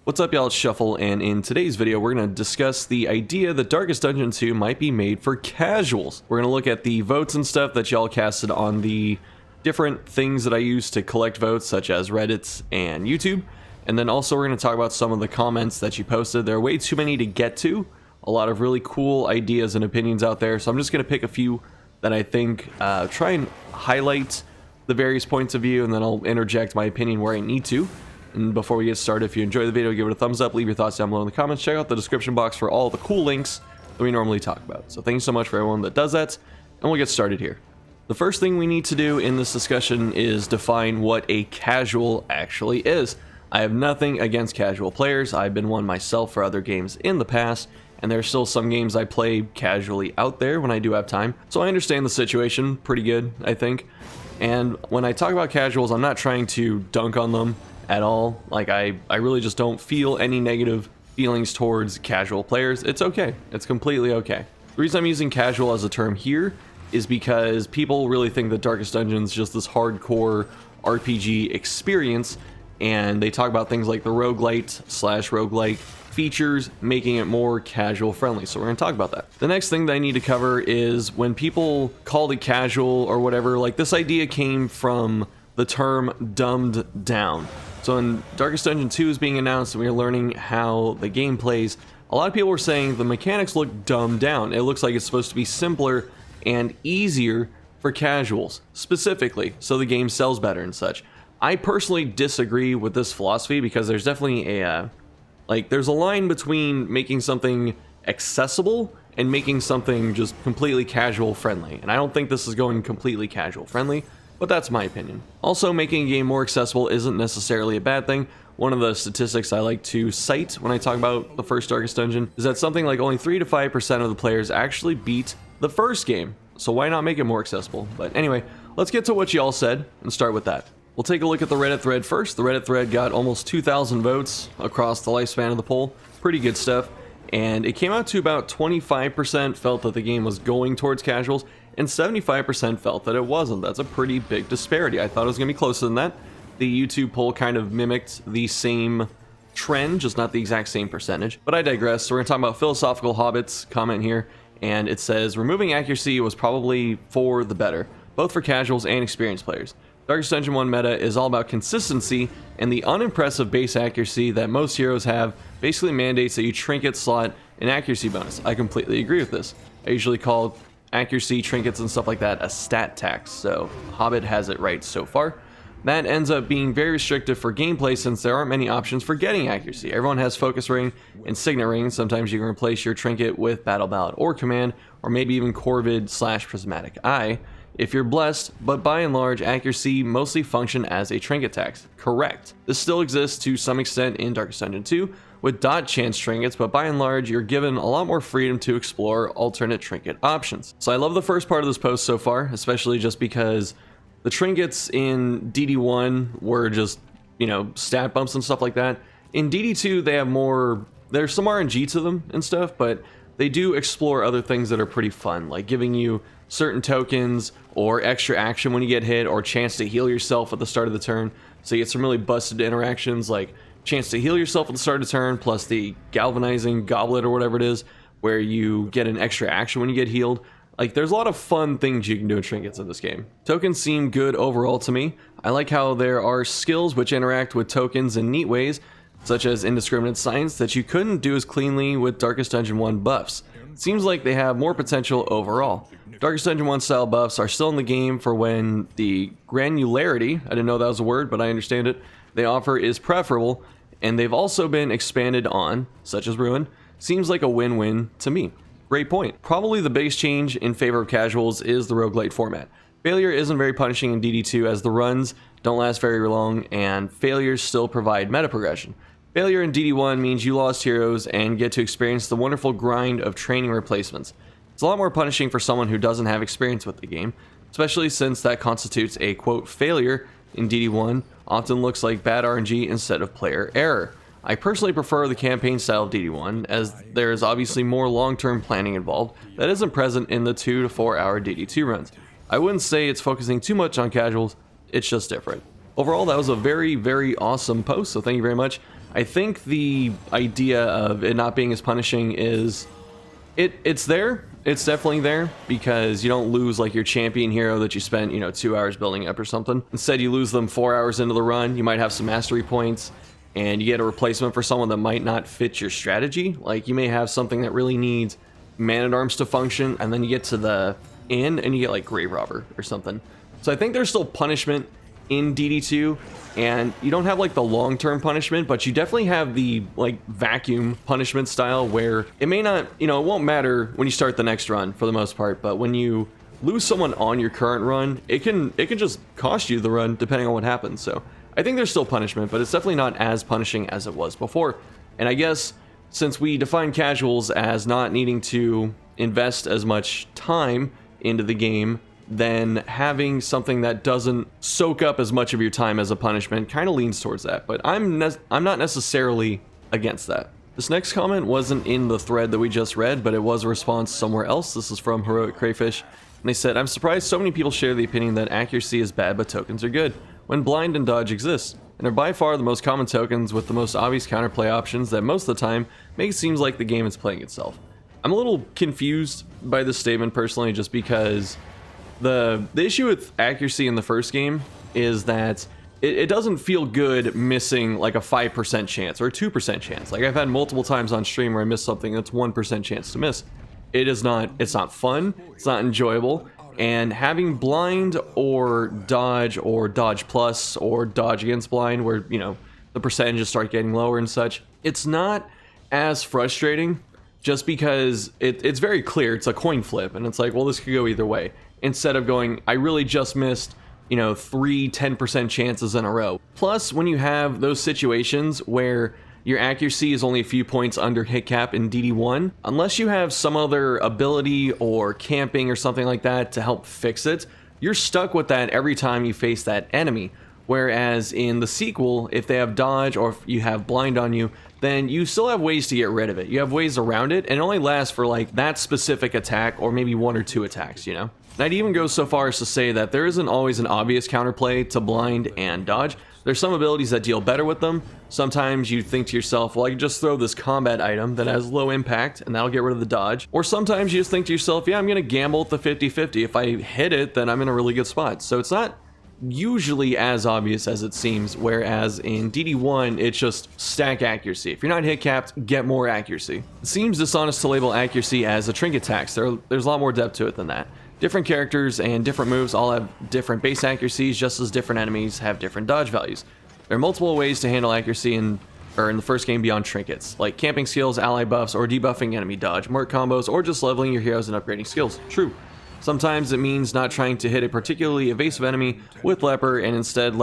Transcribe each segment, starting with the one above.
What's up, y'all? It's Shuffle, and in today's video we're going to discuss the idea that Darkest Dungeon 2 might be made for casuals. We're going to look at the votes and stuff that y'all casted on the different things that I use to collect votes, such as Reddit and YouTube. And then also we're going to talk about some of the comments that you posted. There are way too many to get to. A lot of really cool ideas and opinions out there, so I'm just going to pick a few that I think try and highlight the various points of view, and then I'll interject my opinion where I need to. And before we get started, if you enjoy the video, give it a thumbs up, leave your thoughts down below in the comments, check out the description box for all the cool links that we normally talk about. So thank you so much for everyone that does that, and we'll get started here. The first thing we need to do in this discussion is define what a casual actually is. I have nothing against casual players. I've been one myself for other games in the past, and there's still some games I play casually out there when I do have time. So I understand the situation pretty good, I think. And when I talk about casuals, I'm not trying to dunk on them at all. Like, I really just don't feel any negative feelings towards casual players. It's okay. It's completely okay. The reason I'm using casual as a term here is because people really think that Darkest Dungeon is just this hardcore RPG experience, and they talk about things like the roguelite/roguelike features making it more casual friendly. So we're going to talk about that. The next thing that I need to cover is when people called it casual or whatever, like, this idea came from the term dumbed down. So when Darkest Dungeon 2 is being announced and we are learning how the game plays, a lot of people were saying the mechanics look dumbed down. It looks like it's supposed to be simpler and easier for casuals, specifically, so the game sells better and such. I personally disagree with this philosophy because there's definitely a, there's a line between making something accessible and making something just completely casual friendly. And I don't think this is going completely casual friendly, but that's my opinion. Also, making a game more accessible isn't necessarily a bad thing. One of the statistics I like to cite when I talk about the first Darkest Dungeon is that something like only 3 to 5% of the players actually beat the first game. So why not make it more accessible? But anyway, let's get to what y'all said and start with that. We'll take a look at the Reddit thread first. The Reddit thread got almost 2,000 votes across the lifespan of the poll. Pretty good stuff. And it came out to about 25% felt that the game was going towards casuals, and 75% felt that it wasn't. That's a pretty big disparity. I thought it was going to be closer than that. The YouTube poll kind of mimicked the same trend, just not the exact same percentage. But I digress. So we're going to talk about Philosophical Hobbit's comment here, and it says, removing accuracy was probably for the better, both for casuals and experienced players. Darkest Dungeon 1 meta is all about consistency, and the unimpressive base accuracy that most heroes have basically mandates that you trinket slot an accuracy bonus. I completely agree with this. I usually call accuracy, trinkets, and stuff like that a stat tax, so Hobbit has it right so far. That ends up being very restrictive for gameplay since there aren't many options for getting accuracy. Everyone has Focus Ring and Signet Ring. Sometimes you can replace your trinket with Battle Ballad or Command, or maybe even Corvid/Prismatic Eye if you're blessed, but by and large, accuracy mostly function as a trinket tax. Correct. This still exists to some extent in Darkest Dungeon 2 with dot chance trinkets, but by and large, you're given a lot more freedom to explore alternate trinket options. So I love the first part of this post so far, especially just because the trinkets in DD1 were just, stat bumps and stuff like that. In DD2, they have more, there's some RNG to them and stuff, but they do explore other things that are pretty fun, like giving you certain tokens or extra action when you get hit, or chance to heal yourself at the start of the turn. So you get some really busted interactions, like chance to heal yourself at the start of the turn, plus the galvanizing goblet or whatever it is, where you get an extra action when you get healed. Like, there's a lot of fun things you can do with trinkets in this game. Tokens seem good overall to me. I like how there are skills which interact with tokens in neat ways, such as indiscriminate science, that you couldn't do as cleanly with Darkest Dungeon 1 buffs. Seems like they have more potential overall. Darkest Dungeon 1 style buffs are still in the game for when the granularity, I didn't know that was a word, but I understand it, they offer is preferable, and they've also been expanded on, such as Ruin. Seems like a win-win to me. Great point. Probably the biggest change in favor of casuals is the roguelite format. Failure isn't very punishing in DD2 as the runs don't last very long, and failures still provide meta progression. Failure in DD1 means you lost heroes and get to experience the wonderful grind of training replacements. It's a lot more punishing for someone who doesn't have experience with the game, especially since that constitutes a, quote, failure in DD1 often looks like bad RNG instead of player error. I personally prefer the campaign style of DD1, as there is obviously more long-term planning involved that isn't present in the 2 to 4 hour DD2 runs. I wouldn't say it's focusing too much on casuals, it's just different. Overall, that was a very, very awesome post, so thank you very much. I think the idea of it not being as punishing is it's there. It's definitely there because you don't lose like your champion hero that you spent, 2 hours building up or something. Instead, you lose them 4 hours into the run. You might have some mastery points and you get a replacement for someone that might not fit your strategy. Like you may have something that really needs Man-at-Arms to function, and then you get to the inn and you get like Grave Robber or something. So I think there's still punishment in DD2, and you don't have like the long-term punishment, but you definitely have the like vacuum punishment style where it may not, it won't matter when you start the next run for the most part, but when you lose someone on your current run, it can just cost you the run depending on what happens. So I think there's still punishment, but it's definitely not as punishing as it was before. And I guess since we define casuals as not needing to invest as much time into the game, then having something that doesn't soak up as much of your time as a punishment kind of leans towards that. But I'm not necessarily against that. This next comment wasn't in the thread that we just read, but it was a response somewhere else. This is from Heroic Crayfish, and they said, "I'm surprised so many people share the opinion that accuracy is bad but tokens are good, when blind and dodge exist, and are by far the most common tokens with the most obvious counterplay options that most of the time make it seem like the game is playing itself." I'm a little confused by this statement personally, just because the issue with accuracy in the first game is that it doesn't feel good missing like a 5% chance or a 2% chance. Like I've had multiple times on stream where I miss something that's 1% chance to miss. It's not fun, it's not enjoyable, and having blind or dodge plus or dodge against blind where, the percentages start getting lower and such, it's not as frustrating just because it's very clear. It's a coin flip, and it's like, well, this could go either way. Instead of going, I really just missed, 3 10% chances in a row. Plus, when you have those situations where your accuracy is only a few points under hit cap in DD1, unless you have some other ability or camping or something like that to help fix it, you're stuck with that every time you face that enemy. Whereas in the sequel, if they have dodge or if you have blind on you, then you still have ways to get rid of it. You have ways around it, and it only lasts for like that specific attack or maybe 1 or 2 attacks, And I'd even go so far as to say that there isn't always an obvious counterplay to blind and dodge. There's some abilities that deal better with them. Sometimes you think to yourself, well, I can just throw this combat item that has low impact and that'll get rid of the dodge. Or sometimes you just think to yourself, yeah, I'm going to gamble at the 50-50. If I hit it, then I'm in a really good spot. So it's not usually as obvious as it seems, whereas in DD1, it's just stack accuracy. If you're not hit capped, get more accuracy. It seems dishonest to label accuracy as a trinket tax. There's a lot more depth to it than that. Different characters and different moves all have different base accuracies, just as different enemies have different dodge values. There are multiple ways to handle accuracy in the first game beyond trinkets, like camping skills, ally buffs, or debuffing enemy dodge, merc combos, or just leveling your heroes and upgrading skills. True. Sometimes it means not trying to hit a particularly evasive enemy with leper and instead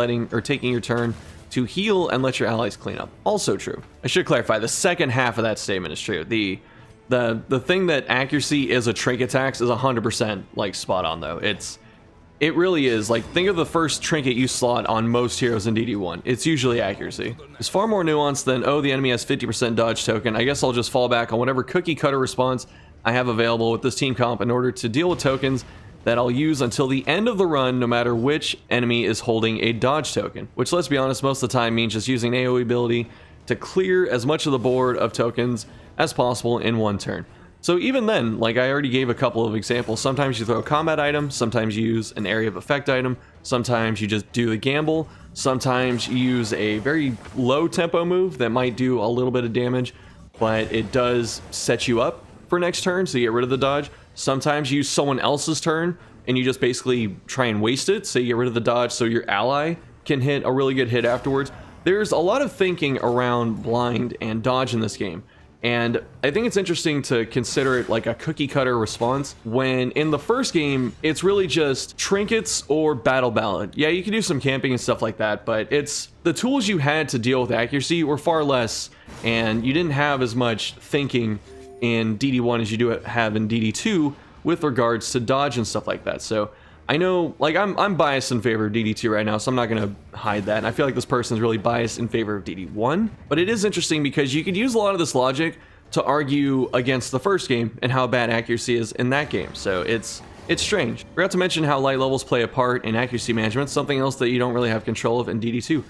taking your turn to heal and let your allies clean up. Also true. I should clarify, the second half of that statement is true. The thing that accuracy is a trinket tax is 100% like spot on though. It really is. Like, think of the first trinket you slot on most heroes in DD1. It's usually accuracy. It's far more nuanced than, oh, the enemy has 50% dodge token. I guess I'll just fall back on whatever cookie cutter response I have available with this team comp in order to deal with tokens that I'll use until the end of the run, no matter which enemy is holding a dodge token. Which, let's be honest, most of the time means just using an AoE ability to clear as much of the board of tokens as possible in one turn. So even then, like I already gave a couple of examples, sometimes you throw a combat item, sometimes you use an area of effect item, sometimes you just do the gamble, sometimes you use a very low tempo move that might do a little bit of damage, but it does set you up for next turn, so you get rid of the dodge. Sometimes you use someone else's turn and you just basically try and waste it, so you get rid of the dodge so your ally can hit a really good hit afterwards. There's a lot of thinking around blind and dodge in this game. And I think it's interesting to consider it like a cookie cutter response when in the first game, it's really just trinkets or battle ballad. Yeah, you can do some camping and stuff like that, but it's the tools you had to deal with accuracy were far less, and you didn't have as much thinking in DD1 as you do have in DD2 with regards to dodge and stuff like that. So I know, like, I'm biased in favor of DD2 right now, so I'm not going to hide that. And I feel like this person is really biased in favor of DD1. But it is interesting because you could use a lot of this logic to argue against the first game and how bad accuracy is in that game. So it's strange. Forgot to mention how light levels play a part in accuracy management, something else that you don't really have control of in DD2.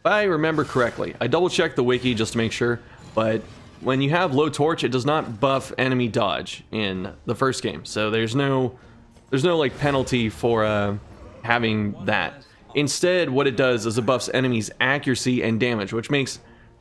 I remember correctly. I double checked the wiki just to make sure, but when you have low torch, it does not buff enemy dodge in the first game. So there's no like penalty for having that. Instead, what it does is it buffs enemies' accuracy and damage, which makes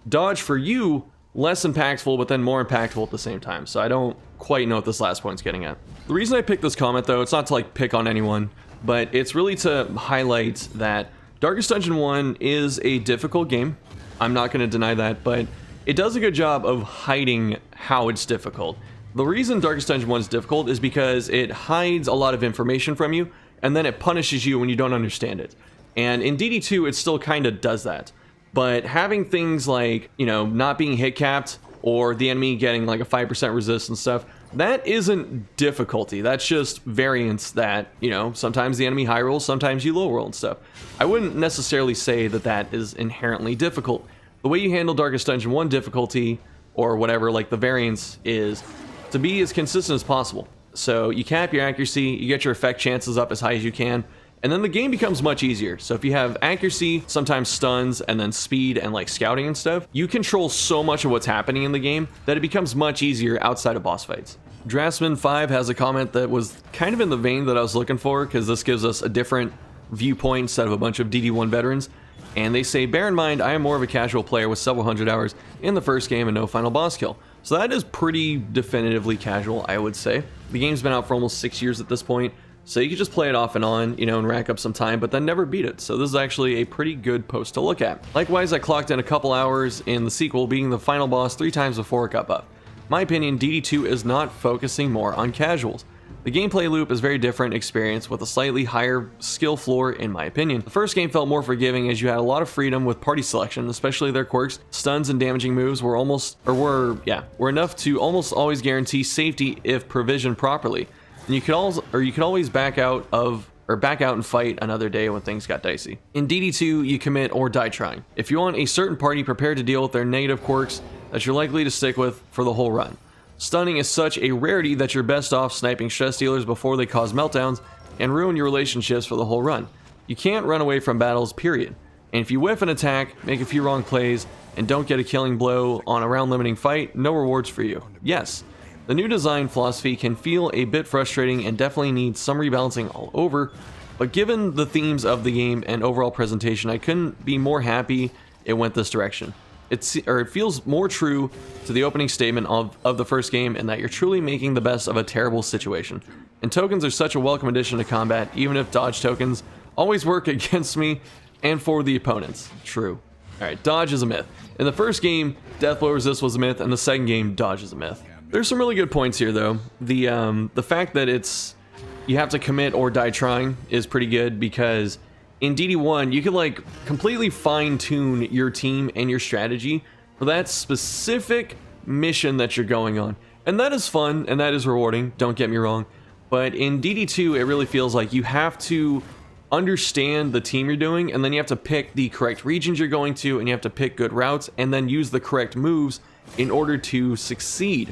dodge for you less impactful, but then more impactful at the same time. So I don't quite know what this last point's getting at. The reason I picked this comment, though, it's not to like pick on anyone, but it's really to highlight that Darkest Dungeon 1 is a difficult game. I'm not going to deny that, but it does a good job of hiding how it's difficult. The reason Darkest Dungeon 1 is difficult is because it hides a lot of information from you, and then it punishes you when you don't understand it. And in DD2, it still kind of does that. But having things like, you know, not being hit capped, or the enemy getting like a 5% resist and stuff, that isn't difficulty. That's just variance that, you know, sometimes the enemy high rolls, sometimes you low roll and stuff. I wouldn't necessarily say that that is inherently difficult. The way you handle Darkest Dungeon 1 difficulty, or whatever, like the variance, is to be as consistent as possible. So you cap your accuracy, you get your effect chances up as high as you can, and then the game becomes much easier. So if you have accuracy, sometimes stuns, and then speed and like scouting and stuff, you control so much of what's happening in the game that it becomes much easier outside of boss fights. Draftsman5 has a comment that was kind of in the vein that I was looking for, because this gives us a different viewpoint instead of a bunch of DD1 veterans. And they say, bear in mind, I am more of a casual player with several hundred hours in the first game and no final boss kill. So that is pretty definitively casual, I would say. The game's been out for almost 6 years at this point, so you can just play it off and on, you know, and rack up some time, but then never beat it. So this is actually a pretty good post to look at. Likewise, I clocked in a couple hours in the sequel, beating the final boss 3 times before it got buffed. My opinion, DD2 is not focusing more on casuals. The gameplay loop is a very different experience with a slightly higher skill floor in my opinion. The first game felt more forgiving as you had a lot of freedom with party selection, especially their quirks. Stuns and damaging moves were were enough to almost always guarantee safety if provisioned properly. And you could always back out and fight another day when things got dicey. In DD2, you commit or die trying. If you want a certain party prepared to deal with their negative quirks that you're likely to stick with for the whole run. Stunning is such a rarity that you're best off sniping stress dealers before they cause meltdowns and ruin your relationships for the whole run. You can't run away from battles, period. And if you whiff an attack, make a few wrong plays, and don't get a killing blow on a round limiting fight, no rewards for you. Yes, the new design philosophy can feel a bit frustrating and definitely needs some rebalancing all over, but given the themes of the game and overall presentation, I couldn't be more happy it went this direction. It feels more true to the opening statement of the first game, in that you're truly making the best of a terrible situation. And tokens are such a welcome addition to combat, even if dodge tokens always work against me and for the opponents. True. Alright, dodge is a myth. In the first game, death blow resist was a myth, and the second game, dodge is a myth. There's some really good points here though. The fact that you have to commit or die trying is pretty good, because in DD1, you can like completely fine-tune your team and your strategy for that specific mission that you're going on. And that is fun and that is rewarding, don't get me wrong. But in DD2, it really feels like you have to understand the team you're doing, and then you have to pick the correct regions you're going to, and you have to pick good routes, and then use the correct moves in order to succeed.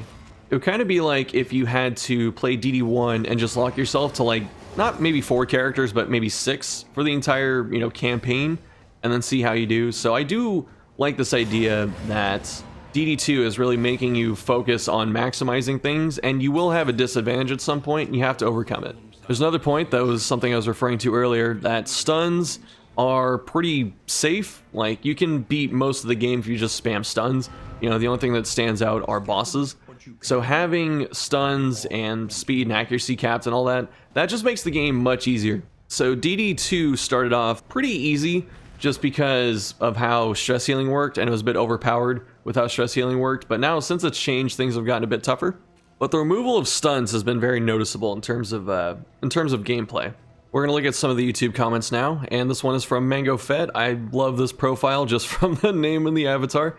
It would kind of be like if you had to play DD1 and just lock yourself to like, not maybe 4 characters, but maybe 6 for the entire, you know, campaign, and then see how you do. So I do like this idea that DD2 is really making you focus on maximizing things, and you will have a disadvantage at some point, and you have to overcome it. There's another point that was something I was referring to earlier, that stuns are pretty safe. Like, you can beat most of the game if you just spam stuns. You know, the only thing that stands out are bosses. So having stuns and speed and accuracy caps and all that, that just makes the game much easier. So DD2 started off pretty easy just because of how stress healing worked, and it was a bit overpowered with how stress healing worked, but now since it's changed, things have gotten a bit tougher. But the removal of stuns has been very noticeable in terms of gameplay. We're going to look at some of the YouTube comments now, and this one is from Mango Fed. I love this profile just from the name and the avatar.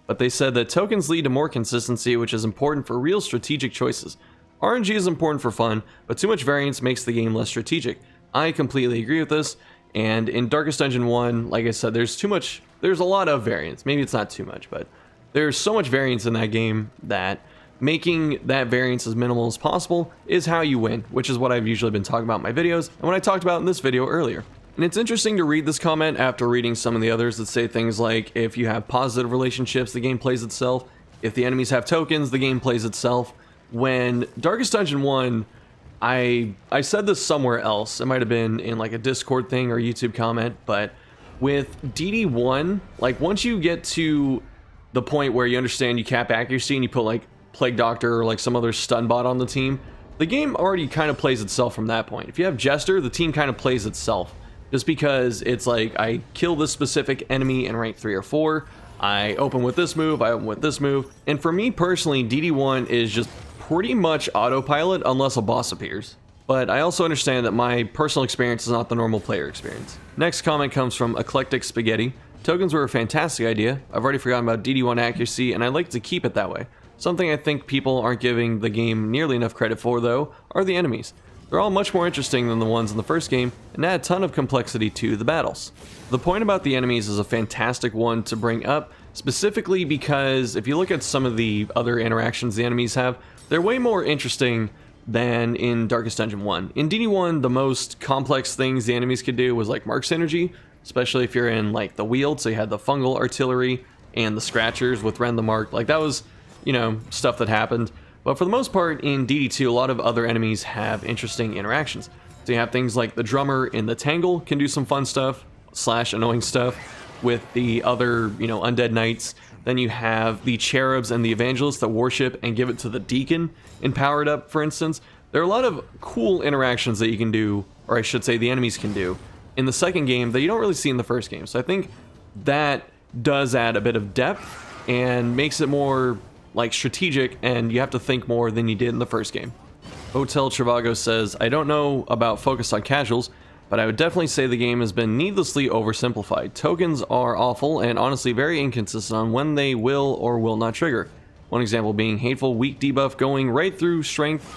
But they said that tokens lead to more consistency, which is important for real strategic choices. RNG is important for fun, but too much variance makes the game less strategic. I completely agree with this, and in Darkest Dungeon 1, like I said, there's a lot of variance. Maybe it's not too much, but there's so much variance in that game that making that variance as minimal as possible is how you win, which is what I've usually been talking about in my videos, and what I talked about in this video earlier. And it's interesting to read this comment after reading some of the others that say things like, if you have positive relationships, the game plays itself. If the enemies have tokens, the game plays itself. When Darkest Dungeon 1, I said this somewhere else. It might have been in like a Discord thing or a YouTube comment, but with DD1, like once you get to the point where you understand you cap accuracy and you put like Plague Doctor or like some other stun bot on the team, the game already kind of plays itself from that point. If you have Jester, the team kind of plays itself. Just because it's like, I kill this specific enemy in rank 3 or 4, I open with this move, I open with this move. And for me personally, DD1 is just pretty much autopilot unless a boss appears. But I also understand that my personal experience is not the normal player experience. Next comment comes from Eclectic Spaghetti. Tokens were a fantastic idea. I've already forgotten about DD1 accuracy, and I'd like to keep it that way. Something I think people aren't giving the game nearly enough credit for, though, are the enemies. They're all much more interesting than the ones in the first game, and add a ton of complexity to the battles. The point about the enemies is a fantastic one to bring up, specifically because if you look at some of the other interactions the enemies have, they're way more interesting than in Darkest Dungeon 1. In DD1, the most complex things the enemies could do was like Mark Synergy, especially if you're in like the Weald, so you had the Fungal Artillery and the Scratchers with Rend the Mark. Like that was, you know, stuff that happened. But for the most part, in DD2, a lot of other enemies have interesting interactions. So you have things like the Drummer in the Tangle can do some fun stuff, / annoying stuff with the other, you know, Undead Knights. Then you have the Cherubs and the Evangelists that worship and give it to the Deacon and power it up, for instance. There are a lot of cool interactions that you can do, or I should say the enemies can do, in the second game that you don't really see in the first game. So I think that does add a bit of depth and makes it more like strategic, and you have to think more than you did in the first game. Hotel Trivago says, I don't know about focus on casuals, but I would definitely say the game has been needlessly oversimplified. Tokens are awful and honestly very inconsistent on when they will or will not trigger. One example being Hateful Weak debuff going right through strength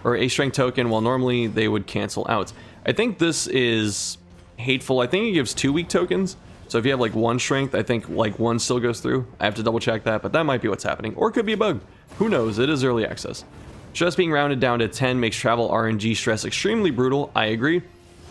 or a strength token while normally they would cancel out. I think this is Hateful. I think it gives 2 weak tokens. So if you have like 1 strength, I think like 1 still goes through. I have to double check that, but that might be what's happening. Or it could be a bug. Who knows? It is early access. Stress being rounded down to 10 makes travel RNG stress extremely brutal. I agree.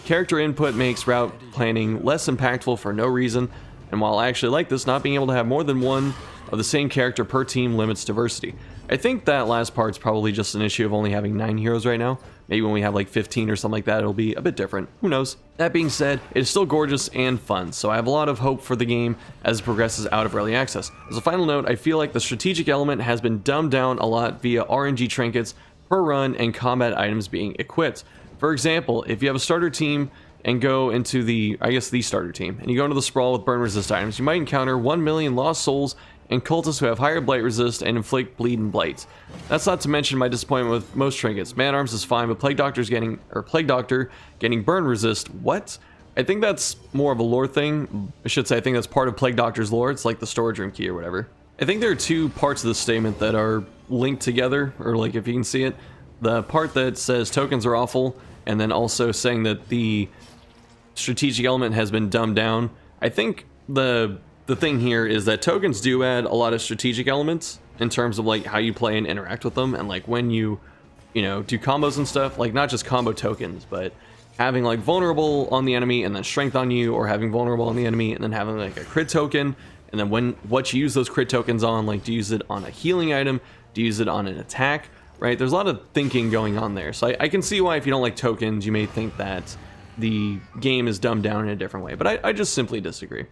Character input makes route planning less impactful for no reason. And while I actually like this, not being able to have more than one of the same character per team limits diversity. I think that last part's probably just an issue of only having 9 heroes right now. Maybe when we have like 15 or something like that, it'll be a bit different. Who knows? That being said, it is still gorgeous and fun, so I have a lot of hope for the game as it progresses out of early access. As a final note, I feel like the strategic element has been dumbed down a lot via RNG trinkets per run and combat items being equipped. For example, if you have a starter team and go into the starter team, and you go into the Sprawl with burn resist items, you might encounter 1 million lost souls and cultists who have higher blight resist and inflict bleed and blight. That's not to mention my disappointment with most trinkets. Man-Arms is fine, but Plague Doctor getting burn resist. What? I think that's more of a lore thing. I should say I think that's part of Plague Doctor's lore. It's like the storage room key or whatever. I think there are 2 parts of the statement that are linked together, or like if you can see it. The part that says tokens are awful, and then also saying that the strategic element has been dumbed down. I think the thing here is that tokens do add a lot of strategic elements in terms of like how you play and interact with them, and like when you know, do combos and stuff, like not just combo tokens, but having like vulnerable on the enemy and then strength on you, or having vulnerable on the enemy and then having like a crit token, and then what you use those crit tokens on, like do you use it on a healing item, do you use it on an attack, right? There's a lot of thinking going on there. So I can see why if you don't like tokens, you may think that the game is dumbed down in a different way, but I just simply disagree.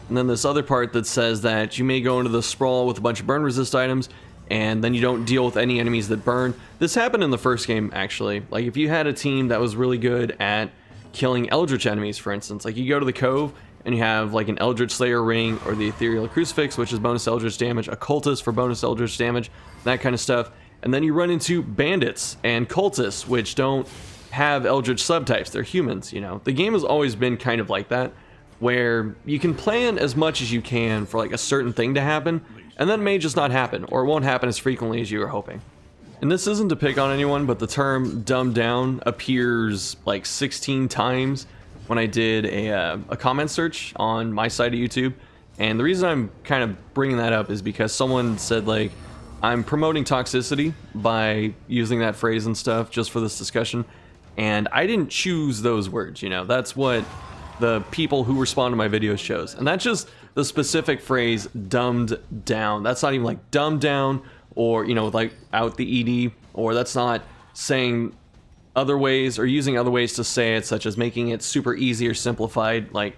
And then this other part that says that you may go into the Sprawl with a bunch of burn resist items, and then you don't deal with any enemies that burn. This happened in the first game, actually. Like, if you had a team that was really good at killing Eldritch enemies, for instance, like you go to the Cove, and you have like an Eldritch Slayer ring, or the Ethereal Crucifix, which is bonus Eldritch damage, a Cultist for bonus Eldritch damage, that kind of stuff. And then you run into Bandits and Cultists, which don't have Eldritch subtypes. They're humans, you know. The game has always been kind of like that, where you can plan as much as you can for like a certain thing to happen, and then it may just not happen, or it won't happen as frequently as you were hoping. And this isn't to pick on anyone, but the term dumbed down appears like 16 times when I did a comment search on my side of YouTube. And the reason I'm kind of bringing that up is because someone said like, I'm promoting toxicity by using that phrase and stuff just for this discussion. And I didn't choose those words, you know, that's what the people who respond to my videos chose. And that's just the specific phrase dumbed down. That's not even like dumbed down or, you know, like out the ED, or that's not saying other ways or using other ways to say it, such as making it super easy or simplified. Like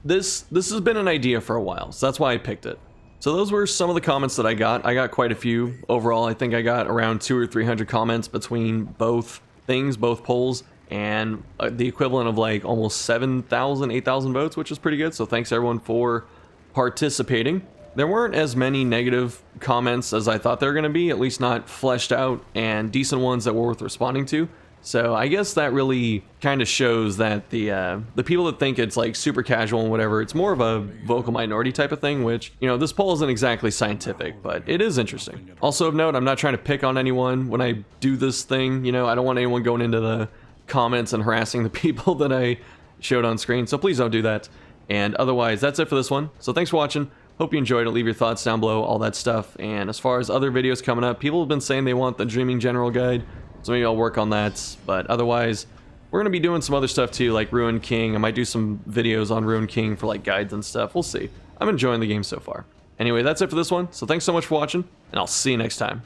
this has been an idea for a while, so that's why I picked it. So those were some of the comments that I got. I got quite a few overall. I think I got around 200 or 300 comments between both things, both polls, and the equivalent of like almost 7,000, 8,000 votes, which is pretty good. So thanks everyone for participating. There weren't as many negative comments as I thought there were going to be, at least not fleshed out and decent ones that were worth responding to. So I guess that really kind of shows that the people that think it's like super casual and whatever, it's more of a vocal minority type of thing, which, you know, this poll isn't exactly scientific, but it is interesting. Also of note, I'm not trying to pick on anyone when I do this thing. You know, I don't want anyone going into the comments and harassing the people that I showed on screen, so please don't do that. And otherwise, that's it for this one. So thanks for watching. Hope you enjoyed it. Leave your thoughts down below, all that stuff. And as far as other videos coming up, people have been saying they want the Dreaming General Guide, so maybe I'll work on that. But otherwise, we're going to be doing some other stuff too, like Ruined King. I might do some videos on Ruined King for like guides and stuff. We'll see. I'm enjoying the game so far. Anyway, that's it for this one. So thanks so much for watching, and I'll see you next time.